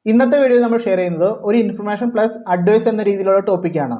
ഇന്നത്തെ വീഡിയോ നമ്മൾ ഷെയർ ചെയ്യുന്നത് ഒരു ഇൻഫർമേഷൻ പ്ലസ് അഡ്വൈസ് എന്ന രീതിയിലുള്ള ടോപ്പിക്കാണ്.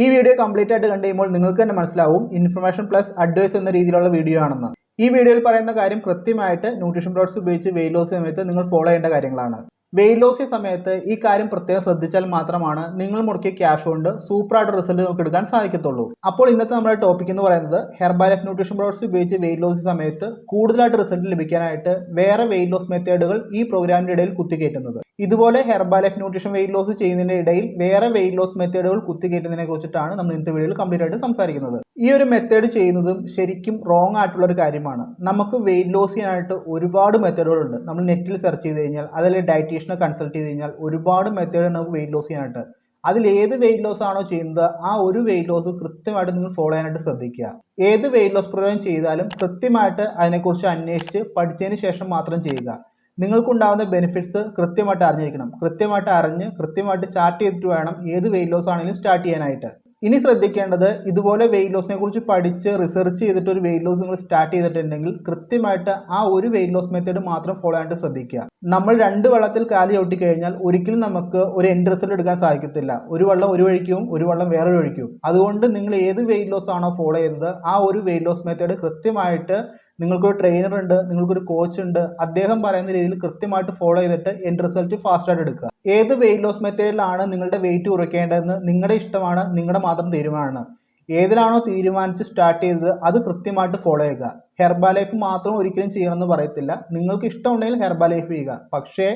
ഈ വീഡിയോ കംപ്ലീറ്റ് ആയിട്ട് കണ്ടു കഴിയുമ്പോൾ നിങ്ങൾക്ക് തന്നെ മനസ്സിലാവും ഇൻഫർമേഷൻ പ്ലസ് അഡ്വൈസ് എന്ന രീതിയിലുള്ള വീഡിയോ ആണെന്ന്. ഈ വീഡിയോയിൽ പറയുന്ന കാര്യം കൃത്യമായിട്ട് ന്യൂട്രീഷൻ പ്രോഡക്ട്സ് ഉപയോഗിച്ച് വെയിറ്റ് ലോസ് സമയത്ത് നിങ്ങൾ ഫോളോ ചെയ്യേണ്ട കാര്യങ്ങളാണ്. വെയിറ്റ് ലോസ് സമയത്ത് ഈ കാര്യം പ്രത്യേകം ശ്രദ്ധിച്ചാൽ മാത്രമാണ് നിങ്ങൾ മുടക്കിയ ക്യാഷ് കൊണ്ട് സൂപ്പറായിട്ട് റിസൾട്ട് നമുക്ക് എടുക്കാൻ സാധിക്കത്തുള്ളൂ. അപ്പോൾ ഇന്നത്തെ നമ്മുടെ ടോപ്പിക് എന്ന് പറയുന്നത് ഹെർബാലൈഫ് ന്യൂട്രീഷൻ പ്രോഡക്ട്സ് ഉപയോഗിച്ച് വെയിറ്റ് ലോസ് സമയത്ത് കൂടുതലായിട്ട് റിസൾട്ട് ലഭിക്കാനായിട്ട് വേറെ വെയിറ്റ് ലോസ് മെത്തേഡുകൾ ഈ പ്രോഗ്രാമിന്റെ ഇടയിൽ കുത്തിക്കയറ്റുന്നത്. ഇതുപോലെ ഹെർബാലൈഫ് ന്യൂട്രീഷൻ വെയിറ്റ് ലോസ് ചെയ്യുന്നതിന്റെ ഇടയിൽ വേറെ വെയിറ്റ് ലോസ് മെത്തേഡുകൾ കുത്തിക്കയറ്റുന്നതിനെ കുറിച്ചിട്ടാണ് നമ്മൾ ഇന്നത്തെ വീഡിയോയിൽ കംപ്ലീറ്റ് ആയിട്ട് സംസാരിക്കുന്നത്. ഈ ഒരു മെത്തേഡ് ചെയ്യുന്നതും ശരിക്കും റോങ് ആയിട്ടുള്ള ഒരു കാര്യമാണ്. നമുക്ക് വെയിറ്റ് ലോസ് ചെയ്യാനായിട്ട് ഒരുപാട് മെത്തേഡുകളുണ്ട്. നമ്മൾ നെറ്റിൽ സെർച്ച് ചെയ്ത് കഴിഞ്ഞാൽ അതിൽ ഡയറ്റീഷ്യനെ കൺസൾട്ട് ചെയ്ത് കഴിഞ്ഞാൽ ഒരുപാട് മെത്തേഡ് നമുക്ക് വെയിറ്റ് ലോസ് ചെയ്യാനായിട്ട്. അതിൽ ഏത് വെയിറ്റ് ലോസ് ആണോ ചെയ്യുന്നത് ആ ഒരു വെയിറ്റ് ലോസ് കൃത്യമായിട്ട് നിങ്ങൾ ഫോളോ ചെയ്യാനായിട്ട് ശ്രദ്ധിക്കുക. ഏത് വെയിറ്റ് ലോസ് പ്രോഗ്രാം ചെയ്താലും കൃത്യമായിട്ട് അതിനെക്കുറിച്ച് അന്വേഷിച്ച് പഠിച്ചതിന് ശേഷം മാത്രം ചെയ്യുക. നിങ്ങൾക്കുണ്ടാകുന്ന ബെനിഫിറ്റ്സ് കൃത്യമായിട്ട് അറിഞ്ഞിരിക്കണം. കൃത്യമായിട്ട് അറിഞ്ഞ് കൃത്യമായിട്ട് ചാർട്ട് ചെയ്തിട്ട് വേണം ഏത് വെയിറ്റ് ലോസ് ആണെങ്കിലും സ്റ്റാർട്ട് ചെയ്യാനായിട്ട്. ഇനി ശ്രദ്ധിക്കേണ്ടത്, ഇതുപോലെ വെയിറ്റ് ലോസിനെ കുറിച്ച് പഠിച്ച് റിസർച്ച് ചെയ്തിട്ട് ഒരു വെയിറ്റ് ലോസ് നിങ്ങൾ സ്റ്റാർട്ട് ചെയ്തിട്ടുണ്ടെങ്കിൽ കൃത്യമായിട്ട് ആ ഒരു വെയിറ്റ് ലോസ് മെത്തേഡ് മാത്രം ഫോളോ ചെയ്യാനായിട്ട് ശ്രദ്ധിക്കുക. നമ്മൾ രണ്ട് വെള്ളത്തിൽ കാല് ചവിട്ടി കഴിഞ്ഞാൽ ഒരിക്കലും നമുക്ക് ഒരു എൻഡ് റിസൾട്ട് എടുക്കാൻ സാധിക്കത്തില്ല. ഒരു വെള്ളം ഒരു വഴിക്കും ഒരു വെള്ളം വേറൊരു വഴിക്കും. അതുകൊണ്ട് നിങ്ങൾ ഏത് വെയിറ്റ് ലോസ് ആണോ ഫോളോ ചെയ്യുന്നത് ആ ഒരു വെയിറ്റ് ലോസ് മെത്തേഡ് കൃത്യമായിട്ട്, നിങ്ങൾക്കൊരു ട്രെയിനർ ഉണ്ട്, നിങ്ങൾക്കൊരു കോച്ച് ഉണ്ട്, അദ്ദേഹം പറയുന്ന രീതിയിൽ കൃത്യമായിട്ട് ഫോളോ ചെയ്തിട്ട് എൻഡ് റിസൾട്ട് ഫാസ്റ്റായിട്ട് എടുക്കുക. ഏത് വെയിറ്റ് ലോസ് മെത്തേഡിലാണ് നിങ്ങളുടെ വെയിറ്റ് കുറയ്ക്കേണ്ടതെന്ന് നിങ്ങളുടെ ഇഷ്ടമാണ്, നിങ്ങളുടെ മാത്രം തീരുമാനമാണ്. ഏതിലാണോ തീരുമാനിച്ച് സ്റ്റാർട്ട് ചെയ്തത് അത് കൃത്യമായിട്ട് ഫോളോ ചെയ്യുക. ഹെർബാലൈഫ് മാത്രം ഒരിക്കലും ചെയ്യണമെന്ന് പറയത്തില്ല. നിങ്ങൾക്ക് ഇഷ്ടമുണ്ടെങ്കിൽ ഹെർബാലൈഫ് ചെയ്യുക. പക്ഷേ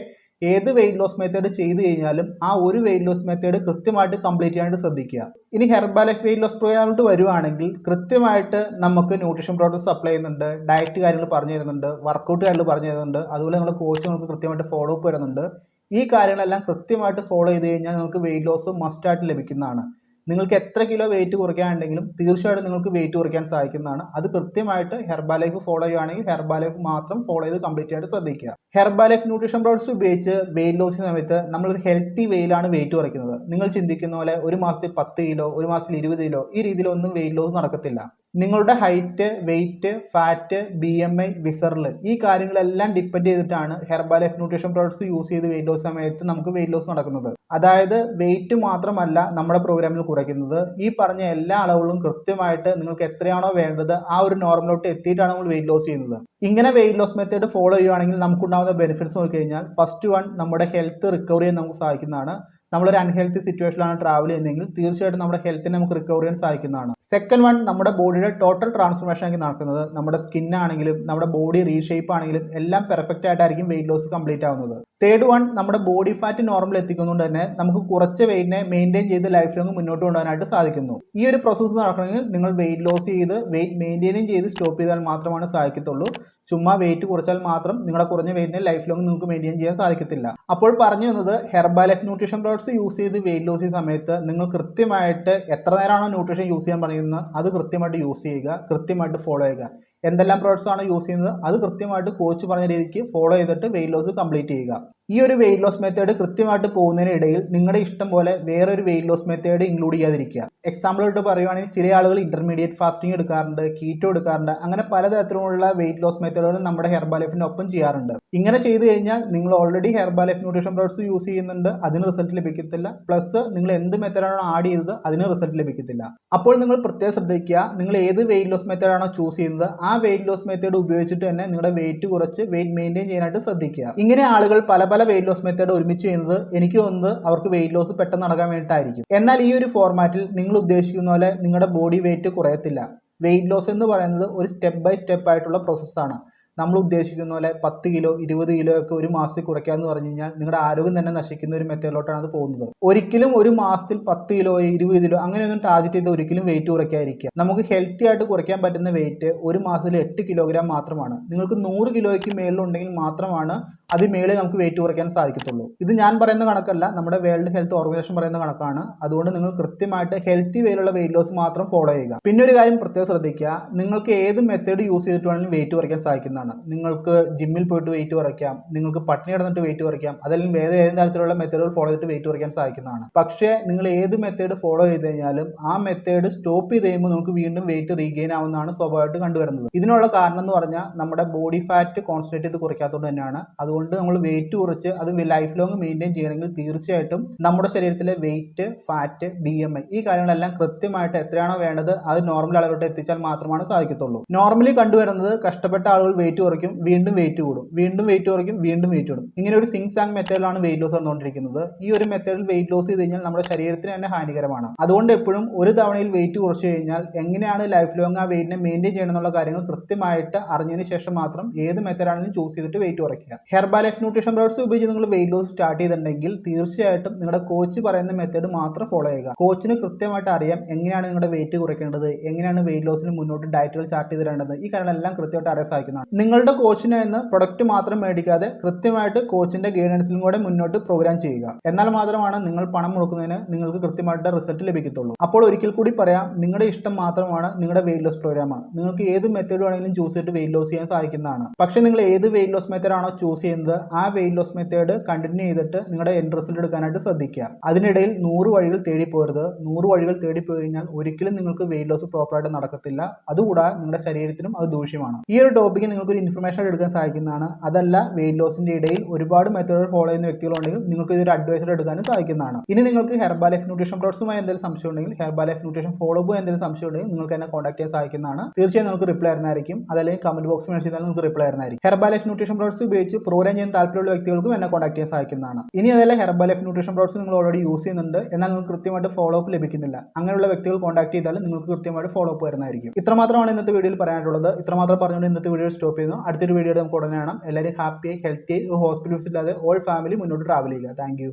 ഏത് വെയിറ്റ് ലോസ് മെത്തേഡ് ചെയ്ത് കഴിഞ്ഞാലും ആ ഒരു വെയിറ്റ് ലോസ് മെത്തേഡ് കൃത്യമായിട്ട് കംപ്ലീറ്റ് ചെയ്യാനായിട്ട് ശ്രദ്ധിക്കുക. ഇനി ഹെർബാലൈഫ് വെയിറ്റ് ലോസ് പ്രോഗ്രാമിലോട്ട് വരുവാണെങ്കിൽ കൃത്യമായിട്ട് നമുക്ക് ന്യൂട്രീഷൻ പ്രോഡക്ട്സ് സപ്ലൈ ചെയ്യുന്നുണ്ട്, ഡയറ്റ് കാര്യങ്ങൾ പറഞ്ഞു തരുന്നുണ്ട്, വർക്കൗട്ട് കാര്യങ്ങൾ പറഞ്ഞു തരുന്നുണ്ട്, അതുപോലെ നമ്മൾ കോച്ച് നമുക്ക് കൃത്യമായിട്ട് ഫോളോ അപ്പ് വരുന്നുണ്ട്. ഈ കാര്യങ്ങളെല്ലാം കൃത്യമായിട്ട് ഫോളോ ചെയ്ത് കഴിഞ്ഞാൽ നിങ്ങൾക്ക് വെയിറ്റ് ലോസ് മസ്റ്റായിട്ട് ലഭിക്കുന്നതാണ്. നിങ്ങൾക്ക് എത്ര കിലോ വെയിറ്റ് കുറയ്ക്കാനുണ്ടെങ്കിലും തീർച്ചയായിട്ടും നിങ്ങൾക്ക് വെയിറ്റ് കുറയ്ക്കാൻ സാധിക്കുന്നതാണ്. അത് കൃത്യമായിട്ട് ഹെർബാലൈഫ് ഫോളോ ചെയ്യുകയാണെങ്കിൽ ഹെർബാലൈഫ് മാത്രം ഫോളോ ചെയ്ത് കംപ്ലീറ്റ് ആയിട്ട് ശ്രദ്ധിക്കുക. ഹെർബാലൈഫ് ന്യൂട്രീഷൻ പ്രോഡക്ട്സ് ഉപയോഗിച്ച് വെയിറ്റ് ലോസ് സമയത്ത് നമ്മളൊരു ഹെൽത്തി വേയിലാണ് വെയിറ്റ് കുറയ്ക്കുന്നത്. നിങ്ങൾ ചിന്തിക്കുന്ന പോലെ ഒരു മാസത്തിൽ 10 കിലോ, ഒരു മാസത്തിൽ 20 കിലോ ഈ രീതിയിലൊന്നും വെയിറ്റ് ലോസ് നടക്കത്തില്ല. നിങ്ങളുടെ height, weight, fat, BMI, visceral ഈ കാര്യങ്ങളെല്ലാം ഡിപ്പെൻഡ് ചെയ്തിട്ടാണ് ഹെർബാലൈഫ് ന്യൂട്രീഷൻ പ്രോഡക്ട്സ് യൂസ് ചെയ്ത് വെയിറ്റ് ലോസ് സമയത്ത് നമുക്ക് വെയിറ്റ് ലോസ് നടക്കുന്നത്. അതായത് വെയിറ്റ് മാത്രമല്ല നമ്മുടെ പ്രോഗ്രാമിൽ കുറയ്ക്കുന്നത്, ഈ പറഞ്ഞ എല്ലാ അളവുകളും കൃത്യമായിട്ട് നിങ്ങൾക്ക് എത്രയാണോ വേണ്ടത് ആ ഒരു നോർമലോട്ട് എത്തിയിട്ടാണ് നമ്മൾ വെയിറ്റ് ലോസ് ചെയ്യുന്നത്. ഇങ്ങനെ വെയിറ്റ് ലോസ് മെത്തേഡ് ഫോളോ ചെയ്യുകയാണെങ്കിൽ നമുക്കുണ്ടാകുന്ന ബെനിഫിറ്റ്സ് നോക്കിക്കഴിഞ്ഞാൽ, ഫസ്റ്റ് വൺ, നമ്മുടെ ഹെൽത്ത് റിക്കവർ ചെയ്യാൻ നമുക്ക് സാധിക്കുന്നതാണ്. നമ്മളൊരു അൺഹെൽത്തി സിറ്റുവേഷനിലാണ് ട്രാവൽ ചെയ്യുന്നതെങ്കിൽ തീർച്ചയായിട്ടും നമ്മുടെ ഹെൽത്തിനെ നമുക്ക് റിക്കവർ ചെയ്യാൻ സാധിക്കുന്നതാണ്. സെക്കൻഡ് വൺ, നമ്മുടെ ബോഡിയുടെ ടോട്ടൽ ട്രാൻസ്ഫോർമേഷൻ ആക്കി നടക്കുന്നത്. നമ്മുടെ സ്കിന്നാണെങ്കിലും നമ്മുടെ ബോഡി റീഷേപ്പ് ആണെങ്കിലും എല്ലാം പെർഫെക്റ്റ് ആയിട്ടായിരിക്കും വെയിറ്റ് ലോസ് കംപ്ലീറ്റ് ആവുന്നത്. തേർഡ് വൺ, നമ്മുടെ ബോഡി ഫാറ്റ് നോർമൽ എത്തിക്കുന്നതുകൊണ്ട് തന്നെ നമുക്ക് കുറച്ച് വെയിറ്റിനെ മെയിൻറ്റെയിൻ ചെയ്ത് ലൈഫ് ലോങ് മുന്നോട്ട് കൊണ്ടുപോകാനായിട്ട് സാധിക്കുന്നു. ഈ ഒരു പ്രോസസ്സ് നടക്കണമെങ്കിൽ നിങ്ങൾ വെയിറ്റ് ലോസ് ചെയ്ത് വെയിറ്റ് മെയിൻറ്റെയിനും ചെയ്ത് സ്റ്റോപ്പ് ചെയ്താൽ മാത്രമാണ് സാധിക്കത്തുള്ളൂ. ചുമ്മാ വെയിറ്റ് കുറച്ചാൽ മാത്രം നിങ്ങളുടെ കുറഞ്ഞ വെയിറ്റിനെ ലൈഫ് ലോങ് നിങ്ങൾക്ക് മെയിൻറ്റെയിൻ ചെയ്യാൻ സാധിക്കത്തില്ല. അപ്പോൾ പറഞ്ഞു വന്നത്, ഹെർബാലൈഫ് ന്യൂട്രീഷൻ പ്രോഡക്ട്സ് യൂസ് ചെയ്ത് വെയിറ്റ് ലോസ് ചെയ്യുന്ന സമയത്ത് നിങ്ങൾ കൃത്യമായിട്ട് എത്ര നേരമാണോ ന്യൂട്രീഷൻ യൂസ് ചെയ്യാൻ പറയുന്നത് അത് കൃത്യമായിട്ട് യൂസ് ചെയ്യുക, കൃത്യമായിട്ട് ഫോളോ ചെയ്യുക. എന്തെല്ലാം പ്രോഡക്ട്സ് ആണ് യൂസ് ചെയ്യുന്നത് അത് കൃത്യമായിട്ട് കോച്ച് പറഞ്ഞ രീതിക്ക് ഫോളോ ചെയ്തിട്ട് വെയിറ്റ് ലോസ് കംപ്ലീറ്റ് ചെയ്യുക. ഈ ഒരു വെയിറ്റ് ലോസ് മെത്തേഡ് കൃത്യമായിട്ട് പോകുന്നതിനിടയിൽ നിങ്ങളുടെ ഇഷ്ടം പോലെ വേറൊരു വെയിറ്റ് ലോസ് മെത്തേഡ് ഇൻക്ലൂഡ് ചെയ്യാതിരിക്കുക. എക്സാമ്പിൾ ആയിട്ട് പറയുവാണെങ്കിൽ ചില ആളുകൾ ഇന്റർമീഡിയറ്റ് ഫാസ്റ്റിംഗ് എടുക്കാറുണ്ട്, കീറ്റോ എടുക്കാറുണ്ട്. അങ്ങനെ പലതരത്തിലുള്ള വെയിറ്റ് ലോസ് മെത്തേഡുകൾ നമ്മുടെ ഹെർബാലൈഫിന്റെ ഒപ്പം ചെയ്യാറുണ്ട്. ഇങ്ങനെ ചെയ്തു കഴിഞ്ഞാൽ നിങ്ങൾ already Herbalife nutrition products use ചെയ്യുന്നുണ്ട്, അതിന് റിസൾട്ട് ലഭിക്കത്തില്ല. പ്ലസ് നിങ്ങൾ എന്ത് മെത്തേഡാണോ ആഡ് ചെയ്തത് അതിന് റിസൾട്ട് ലഭിക്കത്തില്ല. അപ്പോൾ നിങ്ങൾ പ്രത്യേകം ശ്രദ്ധിക്കുക, നിങ്ങൾ ഏത് വെയിറ്റ് ലോസ് മെത്തേഡാണോ ചൂസ് ചെയ്യുന്നത് ആ വെയിറ്റ് ലോസ് മെത്തേഡ് ഉപയോഗിച്ചിട്ട് തന്നെ നിങ്ങളുടെ വെയിറ്റ് കുറച്ച് വെയിറ്റ് മെയിൻറ്റെയിൻ ചെയ്യാനായിട്ട് ശ്രദ്ധിക്കുക. ഇങ്ങനെ ആളുകൾ പല വെയിറ്റ് ലോസ് മെത്തേഡ് ഒരുമിച്ച് ചെയ്യുന്നത് എനിക്ക് തോന്നുന്നത് അവർക്ക് വെയിറ്റ് ലോസ് പെട്ടെന്ന് നടക്കാൻ വേണ്ടിയിട്ടായിരിക്കും. എന്നാൽ ഈ ഒരു ഫോർമാറ്റിൽ നിങ്ങൾ ഉദ്ദേശിക്കുന്ന പോലെ നിങ്ങളുടെ ബോഡി വെയിറ്റ് കുറയത്തില്ല. വെയിറ്റ് ലോസ് എന്ന് പറയുന്നത് ഒരു സ്റ്റെപ്പ് ബൈ സ്റ്റെപ്പ് ആയിട്ടുള്ള പ്രോസസ്സാണ്. നമ്മൾ ഉദ്ദേശിക്കുന്ന പോലെ 10 കിലോ 20 കിലോ ഒക്കെ ഒരു മാസത്തിൽ കുറയ്ക്കാമെന്ന് പറഞ്ഞു കഴിഞ്ഞാൽ നിങ്ങളുടെ ആരോഗ്യം തന്നെ നശിക്കുന്ന ഒരു മെത്തേഡിലോട്ടാണ് അത് പോകുന്നത്. ഒരിക്കലും ഒരു മാസത്തിൽ 10 കിലോ 20 കിലോ അങ്ങനെയൊന്നും ടാർഗറ്റ് ചെയ്ത് ഒരിക്കലും വെയിറ്റ് കുറയ്ക്കാതിരിക്കുക. നമുക്ക് ഹെൽത്തി ആയിട്ട് കുറയ്ക്കാൻ പറ്റുന്ന വെയിറ്റ് ഒരു മാസത്തിൽ 8 കിലോഗ്രാം മാത്രമാണ്. നിങ്ങൾക്ക് 100 കിലോയ്ക്ക് മേളിലുണ്ടെങ്കിൽ മാത്രമാണ് അത് മേളിൽ നമുക്ക് വെയിറ്റ് കുറയ്ക്കാൻ സാധിക്കത്തുള്ളൂ. ഇത് ഞാൻ പറയുന്ന കണക്കല്ല, നമ്മുടെ വേൾഡ് ഹെൽത്ത് ഓർഗനൈസേഷൻ പറയുന്ന കണക്കാണ്. അതുകൊണ്ട് നിങ്ങൾ കൃത്യമായിട്ട് ഹെൽത്തി വേയിലുള്ള വെയിറ്റ് ലോസ് മാത്രം ഫോളോ ചെയ്യുക. പിന്നെ ഒരു കാര്യം പ്രത്യേകം ശ്രദ്ധിക്കുക, നിങ്ങൾക്ക് ഏത് മെത്തേഡ് യൂസ് ചെയ്തിട്ട് വേണമെങ്കിലും വെയിറ്റ് കുറയ്ക്കാൻ സാധിക്കുന്നതാണ്. മെത്തേഡുകളാണ്. നിങ്ങൾക്ക് ജിമ്മിൽ പോയിട്ട് വെയിറ്റ് കുറയ്ക്കാം, നിങ്ങൾക്ക് പട്ടിണി കിടന്നിട്ട് വെയിറ്റ് കുറയ്ക്കാം, അതല്ലെങ്കിൽ വേറെ ഏത് തരത്തിലുള്ള മെത്തേഡുകൾ ഫോളോ ചെയ്തിട്ട് വെയിറ്റ് കുറയ്ക്കാൻ സാധിക്കുന്നതാണ്. പക്ഷേ നിങ്ങൾ ഏത് മെത്തേഡ് ഫോളോ ചെയ്ത് കഴിഞ്ഞാലും ആ മെത്തേഡ് സ്റ്റോപ്പ് ചെയ്ത് കഴിയുമ്പോൾ നമുക്ക് വീണ്ടും വെയിറ്റ് റീഗെയിൻ ആവുന്നതാണ് സ്വാഭാവികമായിട്ട് കണ്ടുവരുന്നത്. ഇതിനുള്ള കാരണം എന്ന് പറഞ്ഞാൽ നമ്മുടെ ബോഡി ഫാറ്റ് കോൺസെൻട്രേറ്റ് ചെയ്ത് കുറയ്ക്കാത്തതുകൊണ്ട് തന്നെയാണ്. അതുകൊണ്ട് നമ്മൾ വെയിറ്റ് കുറച്ച് അത് ലൈഫ് ലോങ് മെയിൻറ്റെയിൻ ചെയ്യണമെങ്കിൽ തീർച്ചയായിട്ടും നമ്മുടെ ശരീരത്തിലെ വെയിറ്റ്, ഫാറ്റ്, BMI ഈ കാര്യങ്ങളെല്ലാം കൃത്യമായിട്ട് എത്രയാണോ വേണ്ടത് അത് നോർമൽ അളവിലോട്ട് എത്തിച്ചാൽ മാത്രമാണ് സാധിക്കത്തുള്ളൂ. നോർമലി കണ്ടുവരുന്നത് കഷ്ടപ്പെട്ട ആളുകൾ വെയിറ്റ് കുറയ്ക്കും, വീണ്ടും വെയിറ്റ് കൂടും, വീണ്ടും വെയിറ്റ് കുറയ്ക്കും, വീണ്ടും വെയിറ്റ് കൂടും. ഇങ്ങനെ ഒരു സിങ് സാങ് മെത്തേഡിലാണ് വെയിറ്റ് ലോസ് വന്നുകൊണ്ടിരിക്കുന്നത്. ഈ ഒരു മെത്തേഡിൽ വെയിറ്റ് ലോസ് ചെയ്ത് കഴിഞ്ഞാൽ നമ്മുടെ ശരീരത്തിന് തന്നെ ഹാനികരമാണ്. അതുകൊണ്ട് എപ്പോഴും ഒരു തവണയിൽ വെയിറ്റ് കുറച്ച് കഴിഞ്ഞാൽ എങ്ങനെയാണ് ലൈഫ് ലോങ് ആ വെയിറ്റിനെ മെയിൻറ്റെയിൻ ചെയ്യണം എന്നുള്ള കാര്യങ്ങൾ കൃത്യമായിട്ട് അറിഞ്ഞതിന് ശേഷം മാത്രം ഏത് മെത്തേഡാണെങ്കിലും ചൂസ് ചെയ്തിട്ട് വെയിറ്റ് കുറയ്ക്കുക. ഹെർബാലൈഫ് ന്യൂട്രീഷൻ പ്രോഡക്ട്സ് ഉപയോഗിച്ച് നിങ്ങൾ വെയിറ്റ് ലോസ് സ്റ്റാർട്ട് ചെയ്തിട്ടുണ്ടെങ്കിൽ തീർച്ചയായിട്ടും നിങ്ങളുടെ കോച്ച് പറയുന്ന മെത്തേഡ് മാത്രം ഫോളോ ചെയ്യുക. കോച്ചിന് കൃത്യമായിട്ട് അറിയാം എങ്ങനെയാണ് നിങ്ങളുടെ വെയിറ്റ് കുറയ്ക്കേണ്ടത്, എങ്ങനെയാണ് വെയിറ്റ് ലോസിന് മുന്നോട്ട് ഡയറ്റുകൾ ചാർട്ട് ചെയ്ത് തരേണ്ടത്, ഈ കാര്യങ്ങളെല്ലാം കൃത്യമായിട്ട് അറിയാൻ സാധിക്കുന്നതാണ്. നിങ്ങളുടെ കോച്ചിന് നിന്ന് പ്രൊഡക്റ്റ് മാത്രം മേടിക്കാതെ കൃത്യമായിട്ട് കോച്ചിന്റെ ഗൈഡൻസിലും കൂടെ മുന്നോട്ട് പ്രോഗ്രാം ചെയ്യുക. എന്നാൽ മാത്രമാണ് നിങ്ങൾ പണം മുടക്കുന്നതിന് നിങ്ങൾക്ക് കൃത്യമായിട്ട് റിസൾട്ട് ലഭിക്കത്തുള്ളൂ. അപ്പോൾ ഒരിക്കൽ കൂടി പറയാം, നിങ്ങളുടെ ഇഷ്ടം മാത്രമാണ് നിങ്ങളുടെ വെയിറ്റ് ലോസ് പ്രോഗ്രാമാണ്. നിങ്ങൾക്ക് ഏത് മെത്തേഡ് വേണമെങ്കിലും ചൂസ് ചെയ്തിട്ട് വെയിറ്റ് ലോസ് ചെയ്യാൻ സാധിക്കുന്നതാണ്. പക്ഷേ നിങ്ങൾ ഏത് വെയിറ്റ് ലോസ് മെത്തേഡ് ആണോ ചൂസ് ചെയ്യുന്നത് ആ വെയിറ്റ് ലോസ് മെത്തേഡ് കണ്ടിന്യൂ ചെയ്തിട്ട് നിങ്ങളുടെ എൻഡ് റിസൾട്ട് എടുക്കാനായിട്ട് ശ്രദ്ധിക്കുക. അതിനിടയിൽ 100 വഴികൾ തേടി പോകരുത്. 100 വഴികൾ തേടി പോയി കഴിഞ്ഞാൽ ഒരിക്കലും നിങ്ങൾക്ക് വെയിറ്റ് ലോസ് പ്രോപ്പറായിട്ട് നടക്കത്തില്ല. അതുകൂടാതെ നിങ്ങളുടെ ശരീരത്തിനും അത് ദൂഷ്യമാണ്. ഈ ഒരു ടോപ്പിക്ക് നിങ്ങൾക്ക് ഒരു ഇൻഫർമേഷൻ എടുക്കാൻ സാധിക്കുന്നതാണ്. അതല്ല വെയിറ്റ് ലോസിന്റെ ഇടയിൽ ഒരുപാട് മെത്തേഡുകൾ ഫോളോ ചെയ്യുന്ന വ്യക്തികളുണ്ടെങ്കിൽ നിങ്ങൾക്ക് ഇതൊരു അഡ്വൈസർ എടുക്കാനും സാധിക്കുന്നതാണ്. ഇനി നിങ്ങൾക്ക് ഹെർബാലൈഫ് ന്യൂട്രീഷൻ പ്രോഡക്ട്സുമായി എന്തെങ്കിലും സംശയം ഉണ്ടെങ്കിൽ, ഹെർബാലൈഫ് ന്യൂട്രീഷൻ ഫോളോ അപ്പ് എന്തെങ്കിലും സംശയം ഉണ്ടെങ്കിൽ നിങ്ങൾക്ക് എന്നെ കോൺടാക്ട് ചെയ്യാൻ സാധിക്കുന്നതാണ്. തീർച്ചയായും നിങ്ങൾക്ക് റിപ്ലൈ ആയിരുന്നായിരിക്കും. അതല്ലെങ്കിൽ കമന്റ് ബോക്സിൽ മെൻഷൻ ചെയ്താൽ നിങ്ങൾക്ക് റിപ്ലൈ ആയിരുന്നായിരിക്കും. ഹെർബാലൈഫ് ന്യൂട്രീഷൻ പ്രോഡക്ട്സ് ഉപയോഗിച്ച് പ്രോഗ്രാം ചെയ്യാൻ താല്പര്യമുള്ള വ്യക്തികൾക്കും എന്നെ കോൺടാക്ട് ചെയ്യാൻ സാധിക്കുന്നതാണ്. ഇനി അതല്ല ഹെർബാലൈഫ് ന്യൂട്രീഷൻ പ്രോഡക്ട്സ് നിങ്ങൾ ഓൾറെഡി യൂസ് ചെയ്യുന്നുണ്ട്, എന്നാൽ നിങ്ങൾക്ക് കൃത്യമായിട്ട് ഫോളോ അപ്പ് ലഭിക്കുന്നില്ല, അങ്ങനെയുള്ള വ്യക്തികൾ കോൺടാക്ട് ചെയ്താൽ നിങ്ങൾക്ക് കൃത്യമായിട്ട് ഫോളോ അപ്പ് വരുന്നതായിരിക്കും. ഇത്രമാത്രമാണ് ഇന്നത്തെ വീഡിയോയിൽ പറയാനുള്ളത്. ഇത്രമാത്രം പറഞ്ഞുകൊണ്ട് ഇന്നത്തെ വീഡിയോ സ്റ്റോപ്പ് ചെയ്യുന്നു. അടുത്തൊരു വീഡിയോ നമുക്ക് ഉടനെ കാണാം. എല്ലാവരും ഹാപ്പിയായി, ഹെൽത്തിയായി, ഹോസ്പിറ്റൽ വിസിറ്റ് ഇല്ലാതെ ഓൾ ഫാമിലി മുന്നോട്ട് ട്രാവൽ ചെയ്യുക. Thank you.